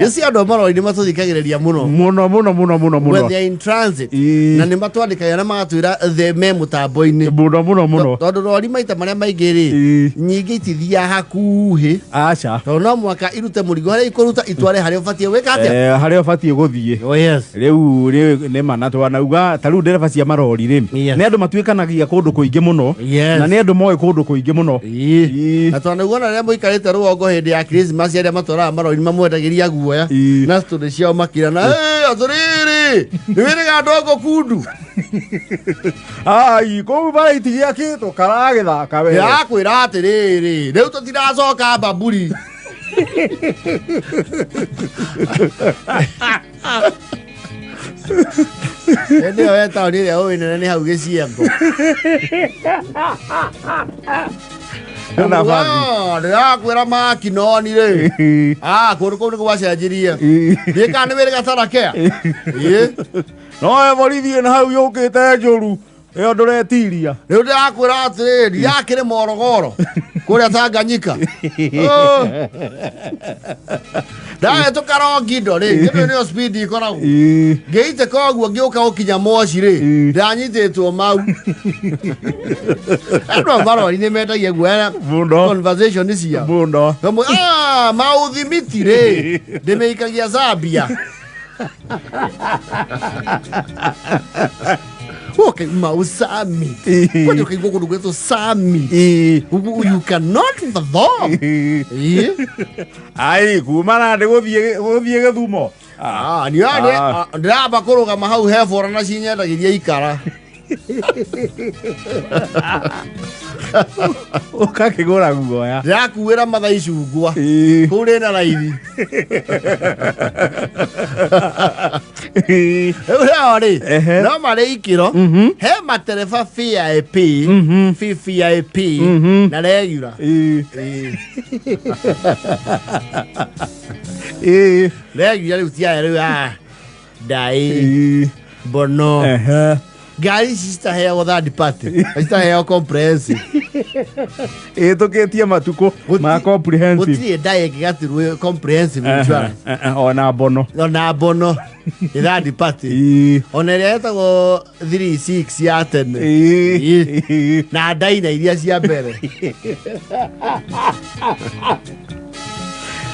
Yesi ando maro ni matuthikagireria muno when they are in transit na ni matwandikaga na magatwira the memo tambo-ini muno tondu rori maita maria maingiri nyingi itithia hakuhi acha to no mwaka irute murigo haria ikuruta itware haria ubatie gwika atia haria ubatie guthie riu ni mana twanauga taru ndereba cia marori ri ni andu matuikanagia kundu kuingi muno na ni andu moe kundu kuingi muno na twanauga na ria muikarite ruongo hindi ya Christmas aria matwara marori mamwendagiria guoya na story ciao makirana aturiri ni wiriga ndogo kundu ai ko bara itigia kitu karagithaka we ya kwira atiriri riu tutiracoka baburi ndio weta ni leo ina ni hau giciembo na bathi ya kwira makinoni ri kuru ni gwacenjirie ndika ni wiriga tarakea no eborithie na hau yukite njuru yo nduretiria riu ndirakwira atiriri yakire morogoro kuria Tanganyika dae tukarongindo ri ni speed ikoragwo ngeite koguo ngiuka ukinya moshi ri ndanyititwo mau ando marori ni mendagia guera conversation ni cia bundo mauthimiti ri ndimeikagia Zambia okay, Mausami. What you can go to Sami? You cannot perform. Ai, kumana de goviega dumo. Ni ane ndaba koroga mahau he fora na cinya ndagiria ikara. Ukakigora guoya. Ndakuwira mathai cungwa. Kuri na raithi. Uri no mari ikiro he matereba VIP VIP na regular regular utia ru dai bono gari sister he o third party sister he comprehensive tuketie matuko ma comprehensive utie dai gigatirwe comprehensive insurance ona bono third party ona ria etagwo 36 ya tene na dai na iria cia mbere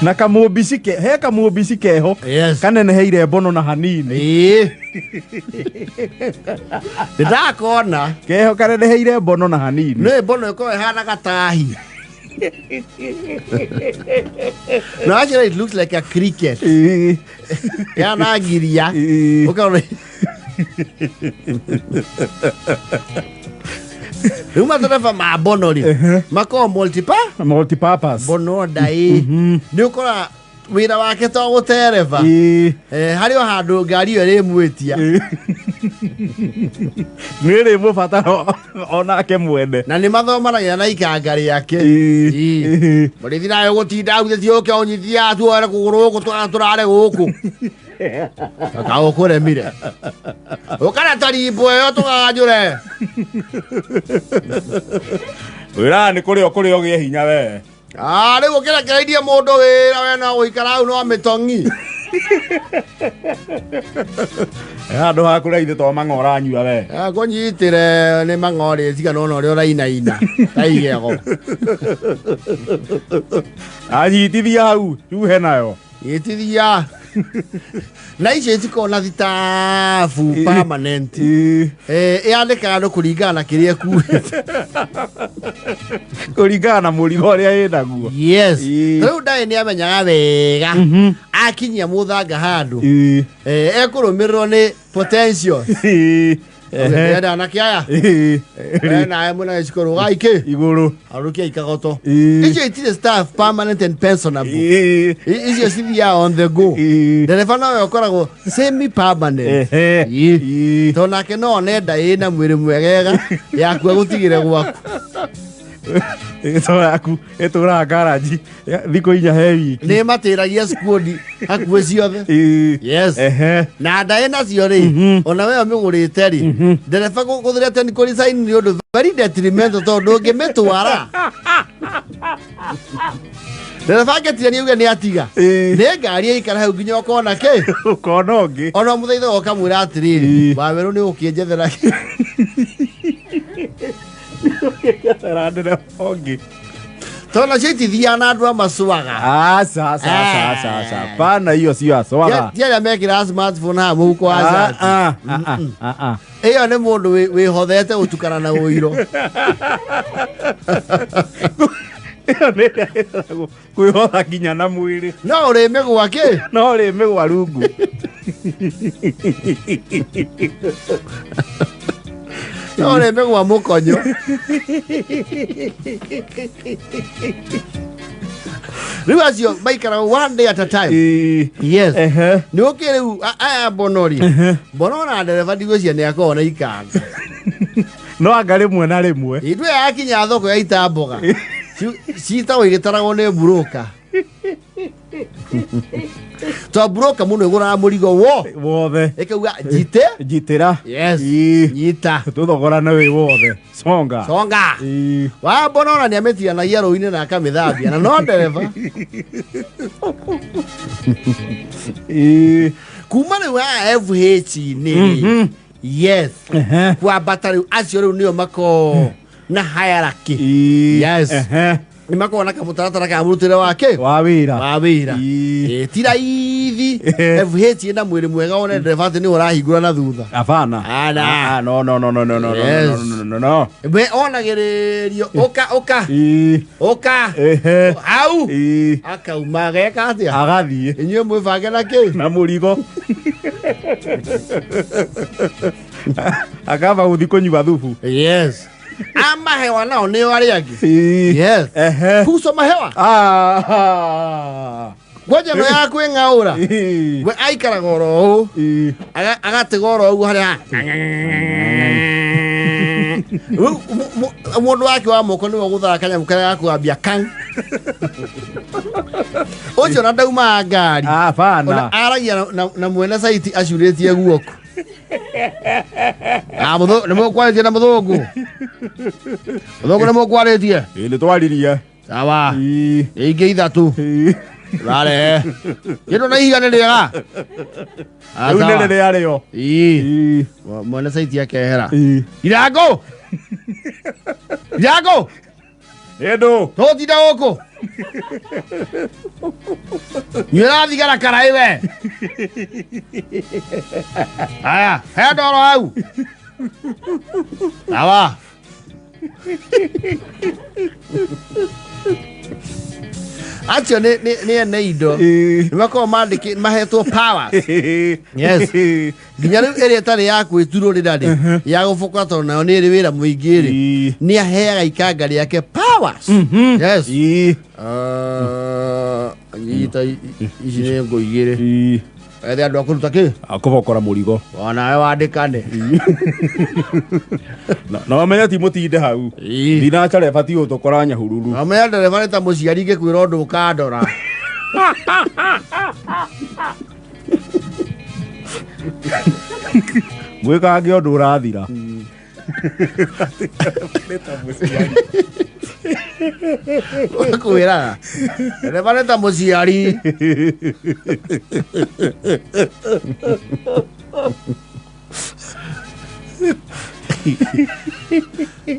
na kamubisike he kamubisike ho kanene heire bono na hanini ndakona keho kanene heire bono na hanini no bono iko hana gatahi no actually it looks like a cricket ya nagiria ukaona uma tarefa ma bono ri mako multipurpose bono dai ni ukora wira wake to gutereva hari o handu ngari yo ri mwetia ni ri mubata ona ke mwende na ni mathomanagia na ikangari yake bari thina yo gutinda uthio ke onyithia tu ara kuguru guku turare guku Kau kore mire. Ukana tarimbo yo tugajure. Wira ni kuri ogie hinya we. Riu kira kiraidia mundu wira we na uikara au no amitongi. Andu hakuraithe to mang'ora nyua we. Kunyitire ni mang'ori tiga no ri urainaina. Taigego. Anyitithia hau, tu he nayo. Yitithia. Na icio cikona thitabu permanent yandikaga no kuringana kiria kuite kuringana murigo uria yinaguo yes riu ndai ni amenyaga wega akinyia muthanga handu ekurumirwo ni potential eda na kiaya na emuna icikoro gaiki iguru arukia ikagoto icio itire staff permanent and pensionable icio cithia on the go ndereba nawe ukoragwo semi permanent to nake no nenda ina mwiri mwegega yaku gutigire gwaku yaku etura garage thiko inya he wiki ni matiragia squad hakuwe ciothe yes na ndae nacio ri ona we amigurite ri ndereba guthire technical design ni undu very detrimental to ndungimitwara Dereva getire ni uge ni atiga. Ne ngari ikara hau nginya ukona ke. Ukona ongi. Ona muthaitha okamwira atiriri. Baberu ni ukienjethera. Randera ongi. Tona cheti thia na andu amaswaga. Sa. Pana hiyo sio aswaga. Tia mekira smartphone ha muko aza. Eyo ne mundu we hothete utukana na uiro. Kwihotha nginya na mwiri. No urime gwake. No urime gwa rungu. No urime gwa mukonyo. Riu acio maikara one day at a time. Yes. Ni ukire aya bonori. Bonora ndereva ndigwĩcia nĩ akona ikanga. No anga rĩmwe na rĩmwe. Itwe yakinya thoko ya itamboga. Citagwo igĩtaragwo nĩ broker. To broker muno igũraga mũrigo wothe. Ĩkauga njitĩra. Yes. Nyita. Tũthogorana wĩ wothe. Songa. Wa bonora nĩ amĩtiganagia rũĩ-inĩ na akamĩthambia na no ndereva. Kuma rĩu FH-inĩ. Yes. Kwambata rĩu acio rĩu nĩo mako na hierarchy. Yes. Ni makona kamutaratara ka murutire wake wa wira tira ithi FH ina mwiri mwega one dereva ni urahingura na thutha afana no we onagiririo oka au akauma geka atia agathie inywe mwibange na ki na murigo akava uthi kunyua thubu. Yes. Amahewa nao ni wari angi. Yes. Kuso mahewa. Ngoja no yaku ngaura. We aikara goro. Agate goro ugu haria. Mundu wake wa moko ni guthaka nyamu kare yaku ambia kan. Ojo na dauma ngari. Fana. Aragia na mwene site acuritie guoko. Mudo nemo kwaletie na muthungu. Muthungu nemo kwaletie. Ni twaririe. Sawa. Ingi ithatu. Rare. Kino na ihiga niriga. Riu nirire ario. Mwene site yake hera. Irago. Edo. Totida oko. Nyera thigara karaiwe. Aya, hedoro hau. Sawa. Acho ne indo. Nimako mandiki mahetwo power. Yes. Nginya riu ere tari ya kwituro ri ndari ya gufuka to nayo ni ri wira muingi ri ni aheaga ikanga riake powers. Yes. Nyita ici nĩ ngũigĩre. Ethe andũ akũruta kĩ? Akũbokora mũrigo. Ona we wandĩkane. Na wamenya ti mũtinde hau. Thina care bati ũtũkora nyahururu. Wamenya ndereba nĩ ta mũciari ngĩkwĩra ũndũ ũkandora. Mwĩkange ũndũ ũrathira. Kwĩraga ndereba nĩ ta mũciari.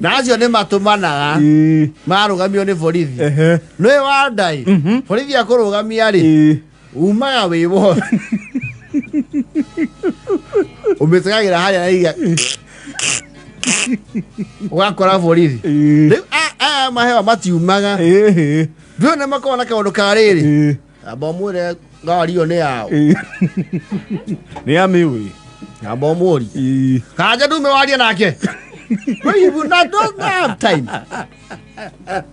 Nacio nĩ matũmanaga marũgamio nĩ borithi. Nĩ wandai borithi akũrũgamia rĩ umaga wĩ wothe ũmĩtegagĩra harĩa na iga ugakora borithi. Rĩu aya mahewa matiumaga. Rĩu nĩ makoragwo na kaũndũ ka rĩrĩ amba ũmwĩre ngari ĩyo nĩ yao. Nĩ amĩũĩ. Amba ũmũri kanja ndume waria nake. We will not have time.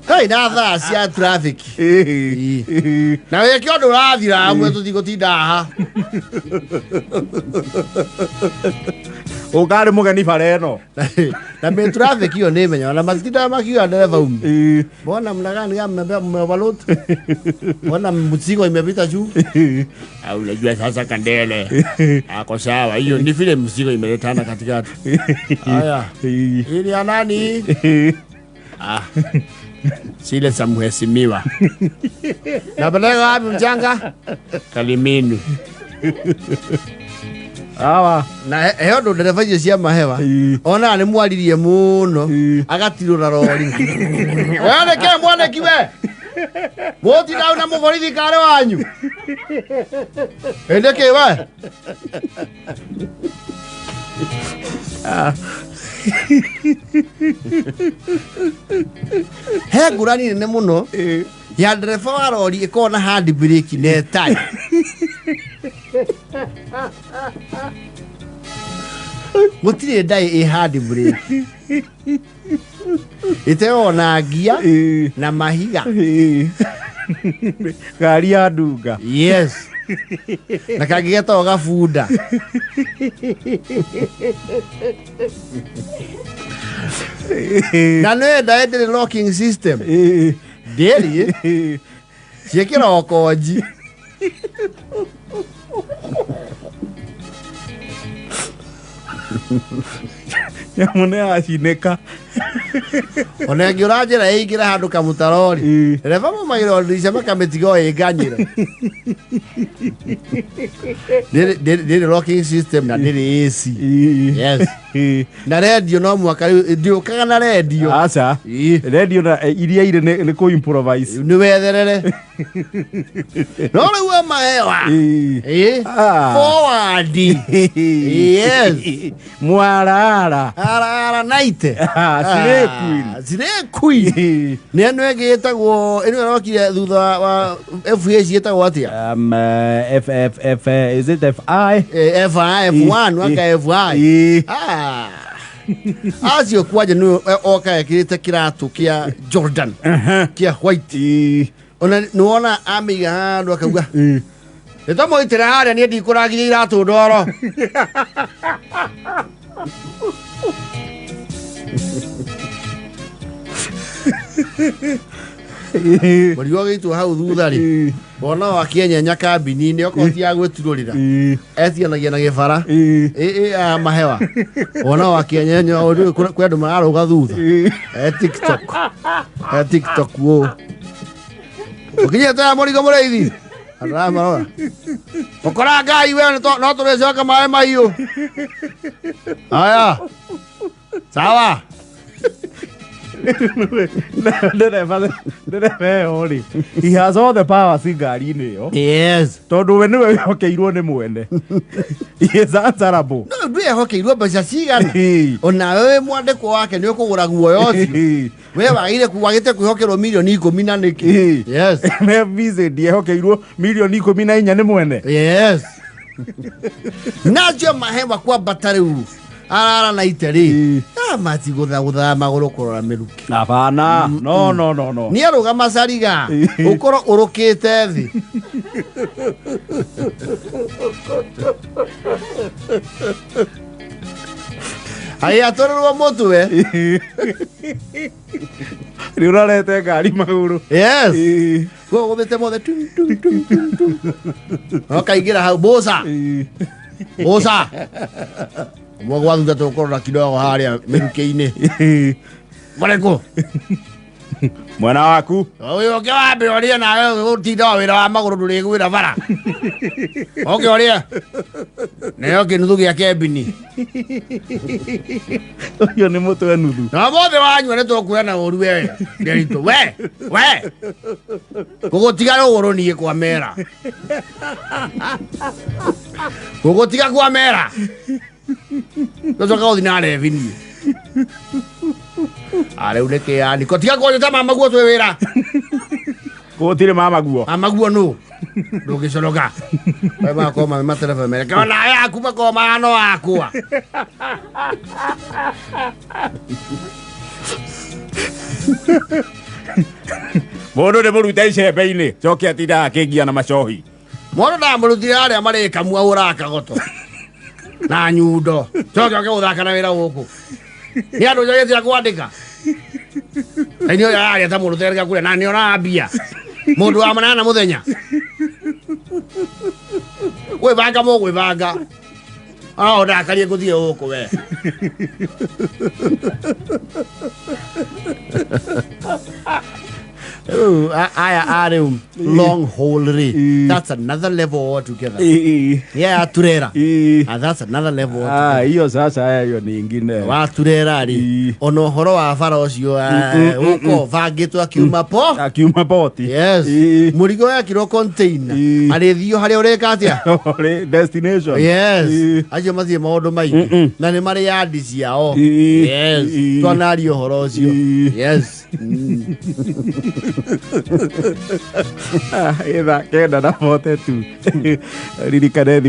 Hey, na thaa cia traffic. Na weke ũndũ ũrathira amwe tũtigũtinda haha. Ũkarĩ mũgeni bara ĩno. Na me traffic hiyo nĩ menya na matinda makiwa dereva umi. Mbona mnagani kama mmeoverload? Mbona mzigo imepita juu? Au unajua sasa Kandele. Ako sawa. Hiyo ni vile mzigo imeletana katikati. Haya. Hii ni ya nani? Zile za mheshimiwa. Napeleka wapi mchanga? Kalimini. Awa na heyo ndo ndereva icio cia mahewa ona nĩ mwaririe mũno agatirũra rori wene ke mwaneki we mũtindau na mũborithi karĩ wanyu ĩndĩ kĩ we he ngũrani nene mũno ya ndereba wa rori ĩkorwo na handbrake na tai gũtirĩ ndai ĩ handbrake ĩteo na ngia na mahiga gari ya ndunga yes na kangĩgetwo gabunda na nĩ ndaĩ ndĩrĩ locking system ndĩrĩ ciĩkĩra okonji nyamune acinĩka ona ngĩũra njĩra ĩingĩre handũ kamũtarori reba maumagĩra ndirisha makamĩtiga ĩnganyĩre ndĩrĩ locking system na ndĩrĩ AC yes na radio no mwaka ndiũkaga na radio aca radio na iria irĩ nĩ kũ improvise nĩ wetherere no rĩu mahewa forward yes mwarara arara naite sire queen nĩ anũ ĩngĩ ĩtagwo ĩno ĩrokire thutha wa FA ciĩtagwo atĩa FFF is it FI F1 waka FI acio kwaje nĩ oka ekĩrĩte kĩratũ kĩa Jordan kĩa white ona nĩwona amĩiga handũ akauga nĩtamũitĩra harĩa niĩ ndikũragiria iratũ ndoro mũrigo gĩitwo hau thutha rĩ wona wakĩenyenya kambini-inĩ okorwo ti ya gwĩturũrĩra etianagia na gĩbara mahewa wona wakĩenyenya kwĩ andũ mararũga thutha TikTok wo ũkinyĩte ya mũrigo mũrĩithi aramarora ũkora ngai we no tũrĩcoka maĩ mahiũ aya sawa he has all the powers ngari-inĩ ĩyo yes tondũ we nĩwe wĩhokeirwo nĩ mwene he is answerable no ndwĩhokeirwo mbeca cigana onawe wĩ mwandĩkwo wake nĩ ũkũgũra guoya ũcio we wagĩte kwĩhokerwo mirioni 10 na nĩkĩ yes Vincent ndĩehokeirwo mirioni 14 nĩ mwene yes nacio mahewa kwambata rĩu arara na iteri mati gũtha magũrũ kũrora mĩruki apana no nĩ arũga macariga ũkorwo ũrũkĩte thĩ ayatũrĩrwo mũtwe rĩu ũrarete ngari magũrũ yes gũthĩte mothe okaingĩra hau bosa mwa gwathutha tũkũrora kidogo harĩa mĩruki-inĩ marĩkũ mwana waku ũyũ ũngĩ wambĩoria nawe gũtinda wa wĩra wa magũrũ ndũrĩgwĩra bara ũkĩoria nĩyo kĩnuthu gĩa kembini ũyũ nĩ mũtwe nuthu na mothe wanyua nĩ tũkuoya na ũru we nderitũ we gũgũtiga rũgũrũ niĩ kwa mera gũgũtiga kwa mera tũcoka gũthiĩ na revenue rĩu nĩkĩ yani tiga kũnjĩta mamaguo twĩ wĩra gũtirĩ mamaguo nũ ndũngĩconoka we makorwo matereba mereke onawe aku makorwo mahano wakwa mũndũ nĩ mũrute icembe-inĩ coke atinda akĩngia na macohi mũndũ ndamũrutire arĩa marĩkamua ũrakagoto na nyundo coke oke gũthaka na wĩra gũkũ nĩ andũ njogetia kwandĩka na inĩ ũyũ arĩa ta mũndũ tereka kũrĩa na nĩonaga mbia mũndũ wa manana mũthenya gwĩbanga mũgwĩbanga ndakarie guthie huko we aya long hole that's another level altogether. Yeah, turera. That's another level altogether. Hiyo sasa hiyo ni nyingine. Wa turera ri. Ono horo wa bara ucio uko vangitwa kiuma poti. Yes. Murigo ya kiro container. Ari thio hari ureka atia? Destination. Yes. Aje mathie maundu mai. Na ni mari yadi ciao. Yes. Twanari horo ucio. Yes. Ida kenda na bote tu. Ririkane